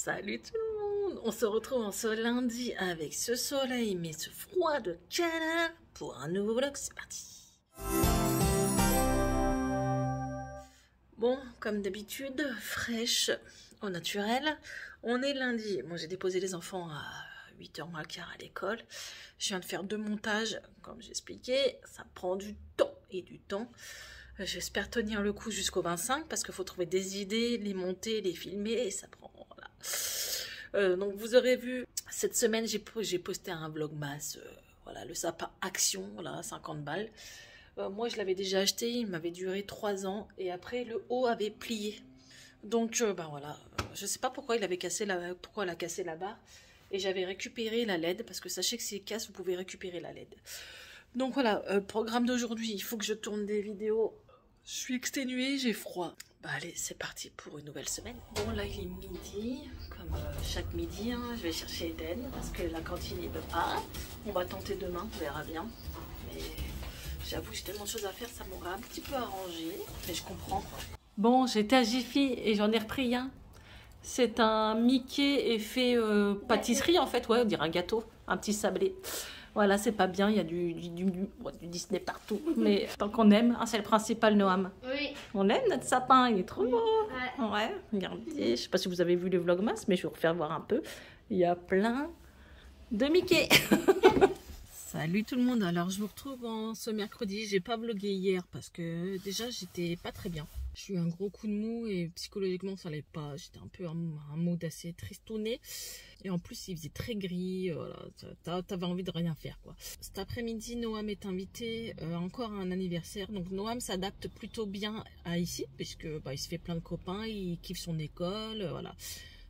Salut tout le monde. On se retrouve en ce lundi avec ce soleil mais ce froid de canard pour un nouveau vlog, c'est parti. Bon, comme d'habitude, fraîche au naturel. On est lundi. Moi j'ai déposé les enfants à 8h moins le quart à l'école. Je viens de faire 2 montages, comme j'expliquais. Ça prend du temps et du temps. J'espère tenir le coup jusqu'au 25 parce qu'il faut trouver des idées, les monter, les filmer et ça prend... Voilà. Donc vous aurez vu, cette semaine j'ai posté un vlogmas, voilà, le sapin Action, voilà, 50 balles. Moi je l'avais déjà acheté, il m'avait duré 3 ans et après le haut avait plié. Donc ben voilà, je sais pas pourquoi il avait cassé pourquoi elle a cassé la barre. Et j'avais récupéré la LED, parce que sachez que si elle casse, vous pouvez récupérer la LED. Donc voilà, programme d'aujourd'hui, il faut que je tourne des vidéos. Je suis exténuée, j'ai froid. Bah allez, c'est parti pour une nouvelle semaine. Bon là il est midi, comme chaque midi, hein, je vais chercher Eden, parce que la cantine il veut pas. On va tenter demain, on verra bien. Mais j'avoue, j'ai tellement de choses à faire, ça m'aurait un petit peu arrangé. Mais je comprends quoi. Bon, j'étais à Jiffy et j'en ai repris un. C'est un Mickey effet pâtisserie en fait, ouais, on dirait un gâteau, un petit sablé. Voilà, c'est pas bien, il y a du Disney partout. Mais tant qu'on aime, hein, c'est le principal, Noam. Oui. On aime notre sapin, il est trop beau. Ouais, regardez, je sais pas si vous avez vu le vlogmas, mais je vais vous refaire voir un peu. Il y a plein de Mickey. Salut tout le monde, alors je vous retrouve en ce mercredi. J'ai pas vlogué hier parce que déjà j'étais pas très bien. J'ai eu un gros coup de mou et psychologiquement ça allait pas. J'étais un peu un mood assez tristouné. Et en plus il faisait très gris, voilà, t'avais envie de rien faire quoi. Cet après-midi Noam est invité encore à un anniversaire. Donc Noam s'adapte plutôt bien à ici puisque bah, il se fait plein de copains, il kiffe son école, voilà.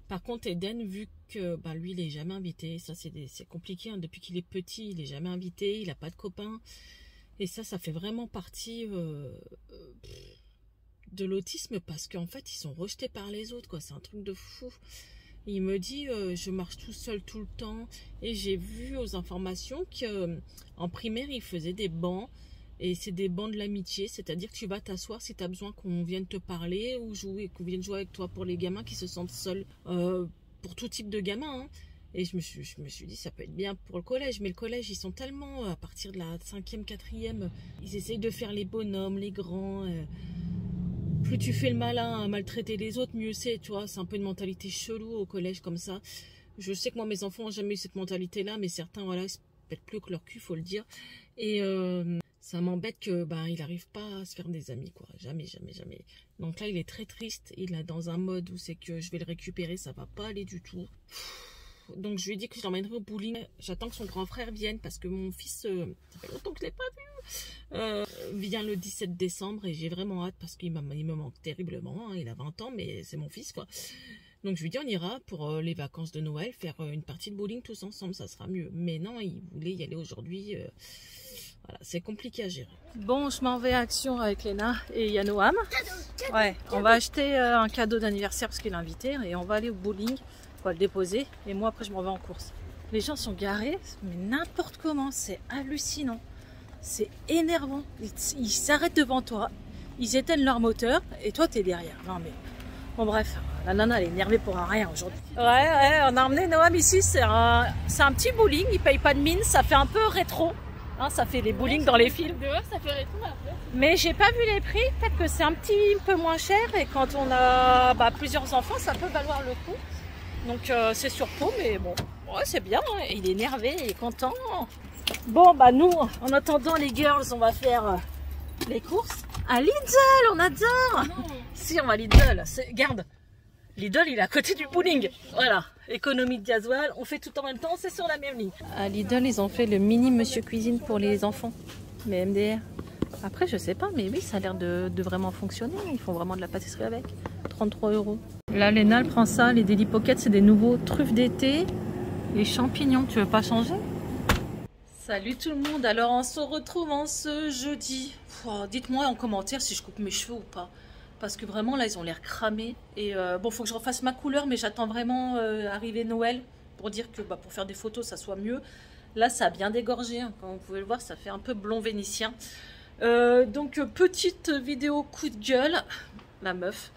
Par contre Eden, vu que bah, lui il est jamais invité, ça c'est compliqué, hein. Depuis qu'il est petit il est jamais invité, il a pas de copains. Et ça fait vraiment partie de l'autisme parce qu'en fait ils sont rejetés par les autres quoi, c'est un truc de fou. Il me dit je marche tout seul tout le temps et j'ai vu aux informations que en primaire il faisait des bancs et c'est des bancs de l'amitié, c'est-à-dire que tu vas t'asseoir si tu as besoin qu'on vienne te parler ou jouer, qu'on vienne jouer avec toi pour les gamins qui se sentent seuls, pour tout type de gamins, hein. Et je me suis dit ça peut être bien pour le collège, mais le collège ils sont tellement à partir de la 5e, 4e, ils essayent de faire les bonhommes, les grands. Plus tu fais le malin à maltraiter les autres, mieux c'est, tu vois. C'est un peu une mentalité chelou au collège comme ça. Je sais que moi, mes enfants n'ont jamais eu cette mentalité-là, mais certains, voilà, ils se pètent plus que leur cul, faut le dire. Et ça m'embête que ben, il n'arrive pas à se faire des amis, quoi. Jamais, jamais, jamais. Donc là, il est très triste. Il est dans un mode où c'est que je vais le récupérer, ça va pas aller du tout. Donc je lui ai dit que je l'emmènerai au bowling. J'attends que son grand frère vienne parce que mon fils, ça fait longtemps que je l'ai pas vu, vient le 17 décembre et j'ai vraiment hâte parce qu'il me manque terriblement, hein. Il a 20 ans mais c'est mon fils quoi. Donc je lui ai dit on ira pour les vacances de Noël faire une partie de bowling tous ensemble, ça sera mieux. Mais non, il voulait y aller aujourd'hui. Voilà, c'est compliqué à gérer. Bon, je m'en vais à Action avec Léna et il y a Noam. Ouais, on va acheter un cadeau d'anniversaire parce qu'il est invité et on va aller au bowling. On va le déposer et moi après je m'en vais en course. Les gens sont garés mais n'importe comment, c'est hallucinant, c'est énervant. Ils s'arrêtent devant toi, ils éteignent leur moteur et toi t'es derrière. Non mais bon bref, la nana elle est énervée pour un rien aujourd'hui. Ouais, on a emmené Noam ici, c'est un petit bowling, il paye pas de mine, ça fait un peu rétro, hein, ça fait les bowling dans les films. Dehors ça fait rétro après. Mais j'ai pas vu les prix, peut-être que c'est un petit peu moins cher et quand on a plusieurs enfants ça peut valoir le coup. Donc c'est sur peau, mais bon, ouais, c'est bien, hein. Il est énervé, il est content. Bon, bah nous, en attendant les girls, on va faire les courses à Lidl, on adore. Non. Si, on va à Lidl, garde, Lidl il est à côté du bowling. Voilà, économie de gasoil, on fait tout en même temps, c'est sur la même ligne. À Lidl, ils ont fait le mini Monsieur Cuisine pour les enfants, mais MDR. Après, je sais pas, mais oui, ça a l'air de vraiment fonctionner. Ils font vraiment de la pâtisserie avec. 33 €. Là, Léna, elle prend ça. Les Deli Pocket, c'est des nouveaux truffes d'été. Les champignons, tu veux pas changer? Salut tout le monde. Alors, on se retrouve en ce jeudi. Dites-moi en commentaire si je coupe mes cheveux ou pas. Parce que vraiment, là, ils ont l'air cramés. Et bon, faut que je refasse ma couleur, mais j'attends vraiment arriver Noël pour dire que pour faire des photos, ça soit mieux. Là, ça a bien dégorgé. Hein. Comme vous pouvez le voir, ça fait un peu blond vénitien. Donc petite vidéo coup de gueule, la meuf.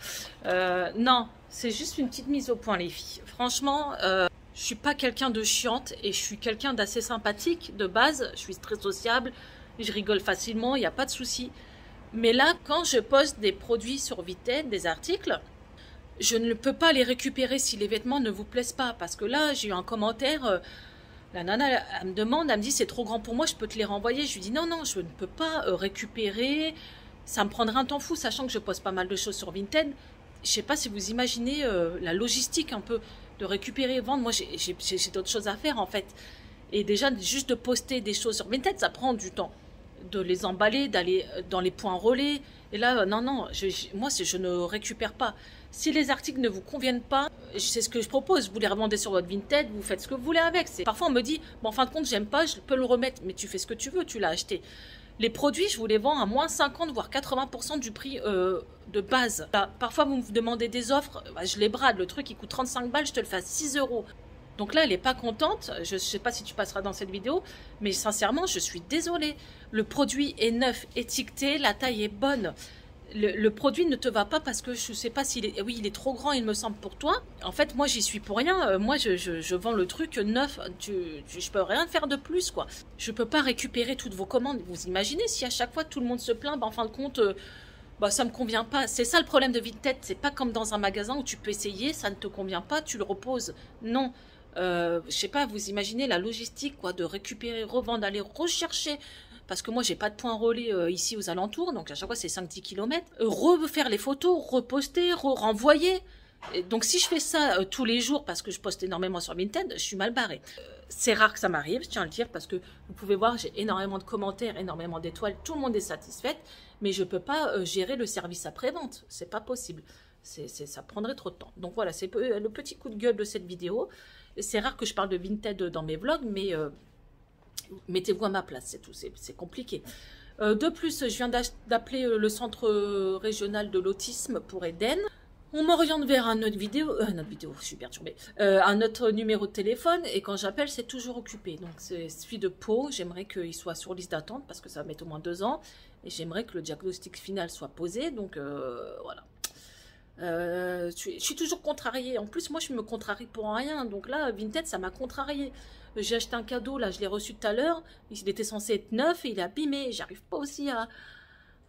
Non, C'est juste une petite mise au point, les filles. Franchement, je suis pas quelqu'un de chiante et je suis quelqu'un d'assez sympathique de base. Je suis très sociable, je rigole facilement, il n'y a pas de souci. Mais là, quand je poste des produits sur Vinted, des articles, je ne peux pas les récupérer si les vêtements ne vous plaisent pas. Parce que là, j'ai eu un commentaire, la nana, elle me demande, elle me dit c'est trop grand pour moi, je peux te les renvoyer. Je lui dis non, non, je ne peux pas récupérer. Ça me prendrait un temps fou, sachant que je poste pas mal de choses sur Vinted. Je sais pas si vous imaginez la logistique un peu de récupérer et vendre. Moi, j'ai d'autres choses à faire en fait. Et déjà, juste de poster des choses sur Vinted, ça prend du temps. De les emballer, d'aller dans les points relais. Et là, non, non, moi, je ne récupère pas. Si les articles ne vous conviennent pas, c'est ce que je propose. Vous les revendez sur votre Vinted, vous faites ce que vous voulez avec. Parfois, on me dit, bon, en fin de compte, j'aime pas, je peux le remettre. Mais tu fais ce que tu veux, tu l'as acheté. Les produits, je vous les vends à moins 50 voire 80% du prix de base. Là, parfois, vous me demandez des offres, bah, je les brade. Le truc, il coûte 35 balles, je te le fais à 6 euros. Donc là, elle n'est pas contente. Je ne sais pas si tu passeras dans cette vidéo, mais sincèrement, je suis désolée. Le produit est neuf, étiqueté, la taille est bonne. Le produit ne te va pas parce que je ne sais pas s'il est... Oui, il est trop grand, il me semble, pour toi. En fait, moi, j'y suis pour rien. Moi, je vends le truc neuf. Je peux rien faire de plus, quoi. Je peux pas récupérer toutes vos commandes. Vous imaginez si à chaque fois, tout le monde se plaint, bah, en fin de compte... bah, ça me convient pas. C'est ça le problème de Vinted. C'est pas comme dans un magasin où tu peux essayer, ça ne te convient pas, tu le reposes. Non. Je sais pas, vous imaginez la logistique, quoi, de récupérer, revendre, d'aller rechercher. Parce que moi, j'ai pas de point relais ici aux alentours, donc à chaque fois, c'est 5-10 km. Refaire les photos, reposter, renvoyer. Et donc, si je fais ça tous les jours, parce que je poste énormément sur Vinted, je suis mal barrée. C'est rare que ça m'arrive, je tiens à le dire, parce que vous pouvez voir, j'ai énormément de commentaires, énormément d'étoiles, tout le monde est satisfait, mais je peux pas gérer le service après-vente. C'est pas possible. Ça prendrait trop de temps. Donc voilà, c'est le petit coup de gueule de cette vidéo. C'est rare que je parle de Vinted dans mes vlogs, mais mettez-vous à ma place, c'est tout, c'est compliqué. De plus, je viens d'appeler le centre régional de l'autisme pour Eden. On m'oriente vers un autre vidéo, je suis perturbée, un autre numéro de téléphone, et quand j'appelle, c'est toujours occupé. Donc c'est celui de Pau, j'aimerais qu'il soit sur liste d'attente, parce que ça va mettre au moins 2 ans, et j'aimerais que le diagnostic final soit posé, donc voilà. Je suis toujours contrariée. En plus, moi, je me contrarie pour rien. Donc là, Vinted, ça m'a contrariée. J'ai acheté un cadeau, là, je l'ai reçu tout à l'heure. Il était censé être neuf et il est abîmé. J'arrive pas aussi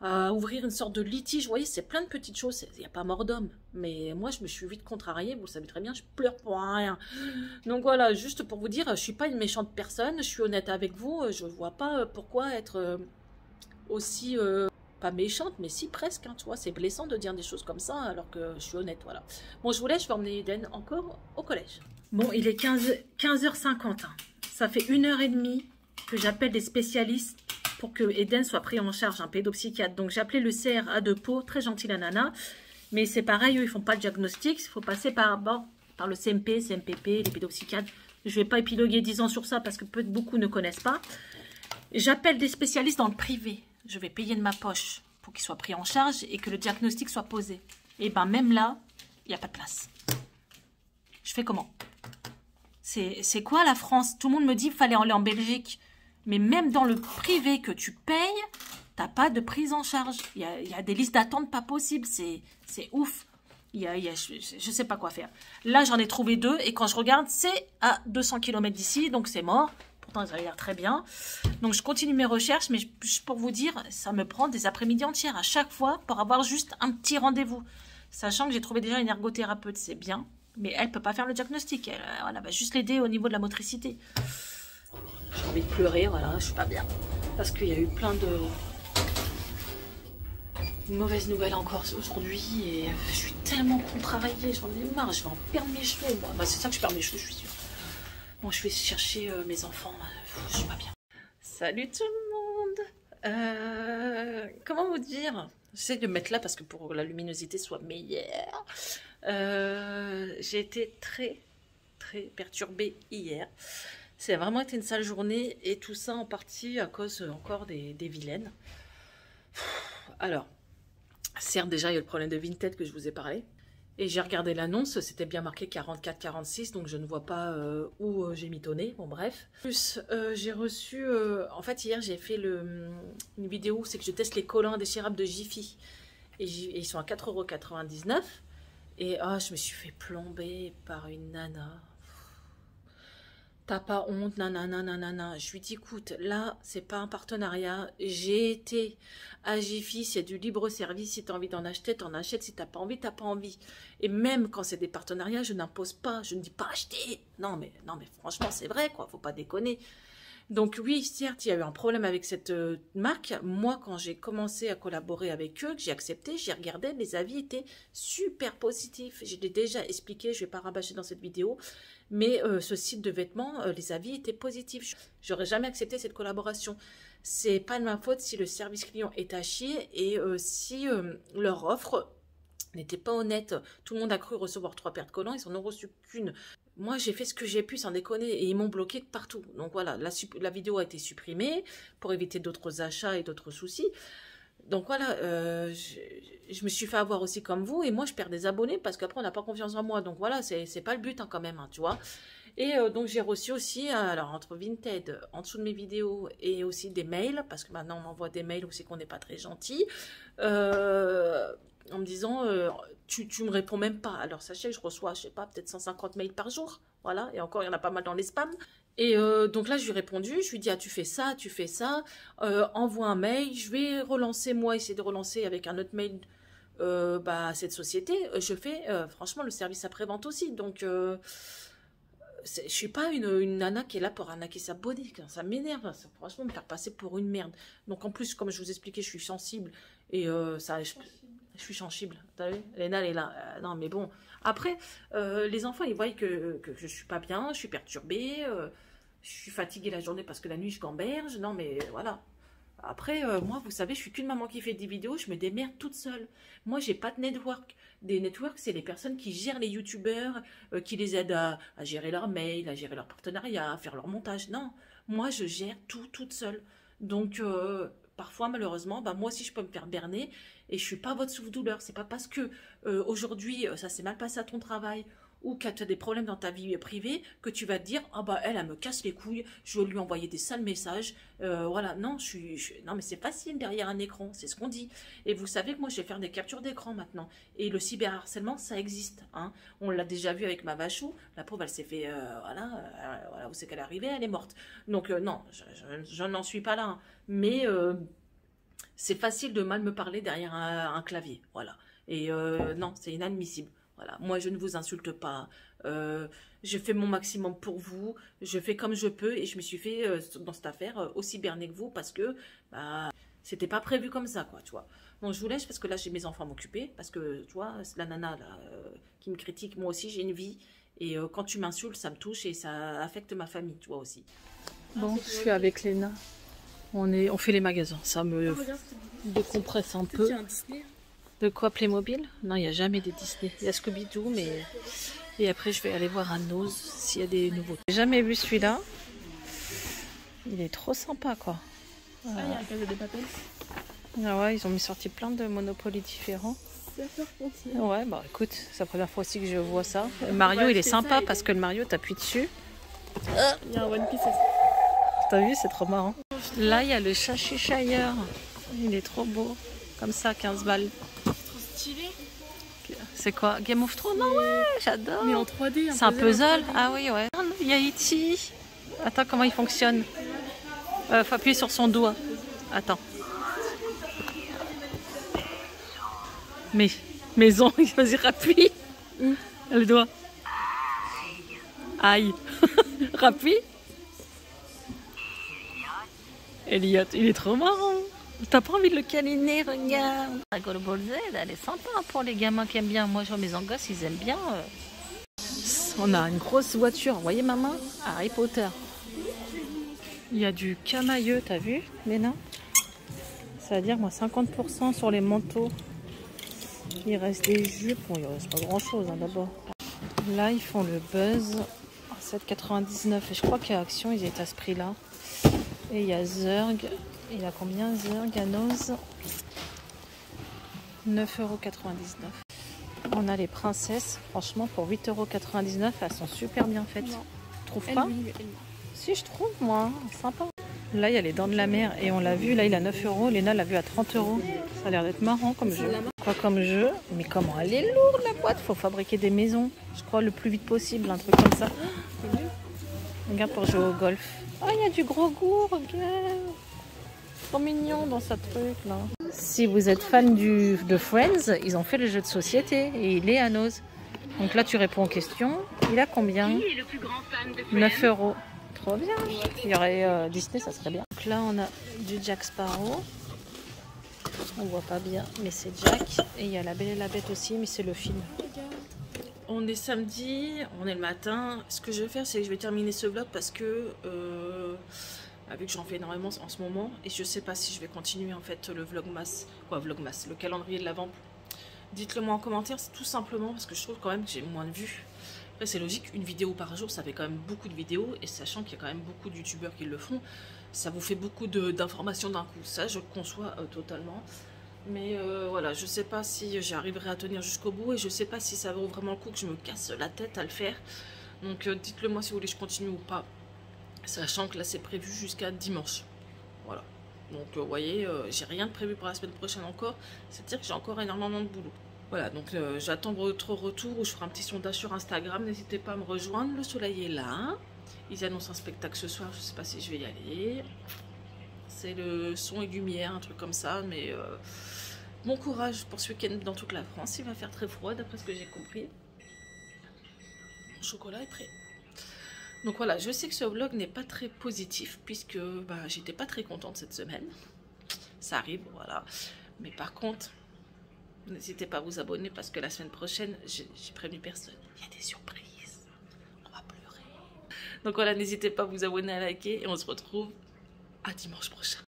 à ouvrir une sorte de litige. Vous voyez, c'est plein de petites choses. Il n'y a pas mort d'homme. Mais moi, je me suis vite contrariée. Vous le savez très bien, je pleure pour rien. Donc voilà, juste pour vous dire, je suis pas une méchante personne. Je suis honnête avec vous. Je vois pas pourquoi être aussi... pas méchante, mais si presque, hein, tu vois, c'est blessant de dire des choses comme ça, alors que je suis honnête, voilà. Bon, je vous laisse, je vais emmener Eden encore au collège. Bon, il est 15h50, hein. Ça fait 1h30 que j'appelle des spécialistes pour que Eden soit pris en charge, un pédopsychiatre. Donc j'ai appelé le CRA de Pau, très gentil la nana, mais c'est pareil, eux, ils font pas de diagnostic, il faut passer par le CMP, CMPP, les pédopsychiatres. Je vais pas épiloguer 10 ans sur ça, parce que beaucoup ne connaissent pas. J'appelle des spécialistes dans le privé. Je vais payer de ma poche pour qu'il soit pris en charge et que le diagnostic soit posé. Et ben même là, il n'y a pas de place. Je fais comment? C'est quoi la France? Tout le monde me dit qu'il fallait aller en Belgique. Mais même dans le privé que tu payes, t'as pas de prise en charge. Il y a des listes d'attente pas possibles. C'est ouf. Je sais pas quoi faire. Là, j'en ai trouvé 2. Et quand je regarde, c'est à 200 km d'ici. Donc c'est mort. Pourtant, ça a l'air très bien. Donc, je continue mes recherches, mais pour vous dire, ça me prend des après-midi entières à chaque fois pour avoir juste un petit rendez-vous. Sachant que j'ai trouvé déjà une ergothérapeute, c'est bien, mais elle ne peut pas faire le diagnostic. Elle va juste l'aider au niveau de la motricité. J'ai envie de pleurer, voilà, je suis pas bien. Parce qu'il y a eu plein de mauvaises nouvelles encore aujourd'hui et je suis tellement contrariée, j'en ai marre, je vais en perdre mes cheveux. Bon, bah, c'est ça que je perds mes cheveux, je suis sûre. Bon, je vais chercher mes enfants, je suis pas bien. Salut tout le monde. Comment vous dire? J'essaie de me mettre là parce que pour que la luminosité soit meilleure. J'ai été très perturbée hier. C'est vraiment été une sale journée et tout ça en partie à cause encore des vilaines. Alors, certes déjà il y a le problème de Vinted que je vous ai parlé. Et j'ai regardé l'annonce, c'était bien marqué 44-46, donc je ne vois pas où j'ai mitonné, bon bref. Plus, j'ai reçu, en fait hier j'ai fait une vidéo, c'est que je teste les collants indéchirables de Jiffy. Et ils sont à 4,99 €. Et je me suis fait plomber par une nana. T'as pas honte, nanana, nanana. Je lui dis, écoute, là, c'est pas un partenariat. J'ai été à Jiffy, c'est du libre service. Si t'as envie d'en acheter, t'en achètes. Si t'as pas envie, t'as pas envie. Et même quand c'est des partenariats, je n'impose pas. Je ne dis pas acheter. Non, mais franchement, c'est vrai, quoi. Faut pas déconner. Donc oui, certes, il y a eu un problème avec cette marque. Moi, quand j'ai commencé à collaborer avec eux, que j'ai accepté, j'ai regardé, les avis étaient super positifs. Je l'ai déjà expliqué, je ne vais pas rabâcher dans cette vidéo, mais ce site de vêtements, les avis étaient positifs. J'aurais jamais accepté cette collaboration. C'est pas de ma faute si le service client est à chier et si leur offre n'était pas honnête. Tout le monde a cru recevoir 3 paires de collants, ils n'en ont reçu qu'une. Moi, j'ai fait ce que j'ai pu, sans déconner, et ils m'ont bloqué de partout. Donc voilà, la vidéo a été supprimée pour éviter d'autres achats et d'autres soucis. Donc voilà, je me suis fait avoir aussi comme vous, et moi, je perds des abonnés parce qu'après, on n'a pas confiance en moi. Donc voilà, c'est pas le but quand même, tu vois. Et donc, j'ai reçu aussi, alors entre Vinted, en dessous de mes vidéos, et aussi des mails, parce que maintenant, on m'envoie des mails aussi qu'on n'est pas très gentil, en me disant, tu me réponds même pas. Alors, sachez que je reçois, je sais pas, peut-être 150 mails par jour. Voilà, et encore, il y en a pas mal dans les spams. Et donc là, je lui ai répondu, je lui ai dit, tu fais ça, envoie un mail, je vais relancer, moi, essayer de relancer avec un autre mail cette société. Je fais, franchement, le service après-vente aussi. Donc, je suis pas une nana qui est là pour arnaquer sa body, ça m'énerve, franchement, me faire passer pour une merde. Donc en plus, comme je vous expliquais, je suis sensible, et je suis sensible, t'as vu, Léna, elle est là, non mais bon, après, les enfants, ils voient que je suis pas bien, je suis perturbée, je suis fatiguée la journée parce que la nuit, je gamberge, non mais voilà. Après, moi, vous savez, je suis qu'une maman qui fait des vidéos, je me démerde toute seule. Moi, j'ai pas de network. Des networks, c'est les personnes qui gèrent les youtubeurs, qui les aident à gérer leurs mails, à gérer leurs partenariats, à faire leur montage. Non, moi, je gère tout toute seule. Donc, parfois, malheureusement, moi aussi, je peux me faire berner et je suis pas votre souffle-douleur. C'est pas parce que aujourd'hui, ça s'est mal passé à ton travail ou que tu as des problèmes dans ta vie privée, que tu vas te dire, elle me casse les couilles, je vais lui envoyer des sales messages, voilà, non, non, mais c'est facile derrière un écran, c'est ce qu'on dit, et vous savez que moi, je vais faire des captures d'écran maintenant, et le cyberharcèlement, ça existe, hein. On l'a déjà vu avec ma vachou, la pauvre, elle s'est fait, voilà, où c'est qu'elle est arrivée, elle est morte, donc non, je n'en suis pas là, hein. Mais c'est facile de mal me parler derrière un clavier, voilà, et non, c'est inadmissible. Voilà, moi je ne vous insulte pas, je fais mon maximum pour vous, je fais comme je peux et je me suis fait dans cette affaire aussi berner que vous parce que c'était pas prévu comme ça, quoi, tu vois. Donc je vous laisse parce que là j'ai mes enfants à m'occuper parce que tu vois, la nana là, qui me critique, moi aussi j'ai une vie et quand tu m'insultes ça me touche et ça affecte ma famille, tu vois aussi. Bon, je suis avec Léna, on fait les magasins, ça me décompresse un peu. De quoi, Playmobil? Non, il n'y a jamais des Disney. Il y a Scooby-Doo, mais... Et après, je vais aller voir à Nose s'il y a des nouveaux. J'ai jamais vu celui-là. Il est trop sympa, quoi. Voilà. Il y a un cadeau de papel. Ah ouais, ils ont mis sorti plein de Monopoly différents. Ouais, écoute, c'est la première fois aussi que je vois ça. Le Mario, il est sympa parce que le Mario, t'appuies dessus. Il y a un One Piece aussi. T'as vu, c'est trop marrant. Là, il y a le Cheshire. Il est trop beau. Comme ça, 15 balles. C'est quoi? Game of Thrones? Non, ouais, j'adore. Mais en 3D. C'est un puzzle? Ah oui, ouais. Il y a E.T. Attends, comment il fonctionne? Faut appuyer sur son doigt. Attends. Mais, maison, vas-y, rappuie. Le doigt. Aïe. Rappuie. Elliot, il est trop marrant. T'as pas envie de le câliner, regarde. Dragon Ball Z, elle est sympa pour les gamins qui aiment bien. Moi, je vois mes gosses, ils aiment bien. On a une grosse voiture. Vous voyez, maman? Harry Potter. Il y a du camailleux, t'as vu, Léna? Ça veut dire, moi, 50% sur les manteaux. Il reste des jupes. Bon, il reste pas grand-chose, hein, d'abord. Là, ils font le buzz à 7,99. Et je crois qu'à Action, ils étaient à ce prix-là. Et il y a Zerg. Il a combien Zerg à Nose? 9,99 €. On a les princesses. Franchement, pour 8,99 €, elles sont super bien faites. Non. Tu trouves pas? Si, je trouve, moi. Sympa. Là, il y a les dents de la mer et on l'a vu. Là, il a 9 €. Léna l'a vu à 30 €. Ça a l'air d'être marrant comme jeu. Quoi comme jeu? Mais comment elle est lourde la boîte? Faut fabriquer des maisons. Je crois le plus vite possible, un truc comme ça. Regarde pour jouer au golf. Oh, il y a du gros goût, regarde. Trop mignon dans sa truc là. Si vous êtes fan de Friends, ils ont fait le jeu de société et il est à Nose. Donc là, tu réponds aux questions. Il a combien? 9 €. Trop bien. Il y aurait Disney, ça serait bien. Donc là, on a du Jack Sparrow. On voit pas bien, mais c'est Jack. Et il y a La Belle et la Bête aussi, mais c'est le film. On est samedi, on est le matin. Ce que je vais faire, c'est que je vais terminer ce vlog parce que vu que j'en fais énormément en ce moment, et je sais pas si je vais continuer en fait le vlogmas, le calendrier de l'Avent. Dites-le moi en commentaire, c'est tout simplement parce que je trouve quand même que j'ai moins de vues. Après c'est logique, une vidéo par jour ça fait quand même beaucoup de vidéos, et sachant qu'il y a quand même beaucoup de youtubeurs qui le font, ça vous fait beaucoup d'informations d'un coup, ça je conçois totalement. Mais voilà, je sais pas si j'arriverai à tenir jusqu'au bout, et je sais pas si ça vaut vraiment le coup que je me casse la tête à le faire. Donc dites-le moi si vous voulez que je continue ou pas, sachant que là c'est prévu jusqu'à dimanche. Voilà. Donc vous voyez, j'ai rien de prévu pour la semaine prochaine encore, c'est-à-dire que j'ai encore énormément de boulot. Voilà, donc j'attends votre retour, ou je ferai un petit sondage sur Instagram, n'hésitez pas à me rejoindre, le soleil est là. Ils annoncent un spectacle ce soir, je sais pas si je vais y aller. C'est le son et lumière, un truc comme ça, mais bon courage pour ce week-end dans toute la France, il va faire très froid d'après ce que j'ai compris. Mon chocolat est prêt. Donc voilà, je sais que ce vlog n'est pas très positif, puisque j'étais pas très contente cette semaine. Ça arrive, voilà. Mais par contre, n'hésitez pas à vous abonner, parce que la semaine prochaine, j'ai prévenu personne. Il y a des surprises. On va pleurer. Donc voilà, n'hésitez pas à vous abonner, à liker, et on se retrouve à dimanche prochain.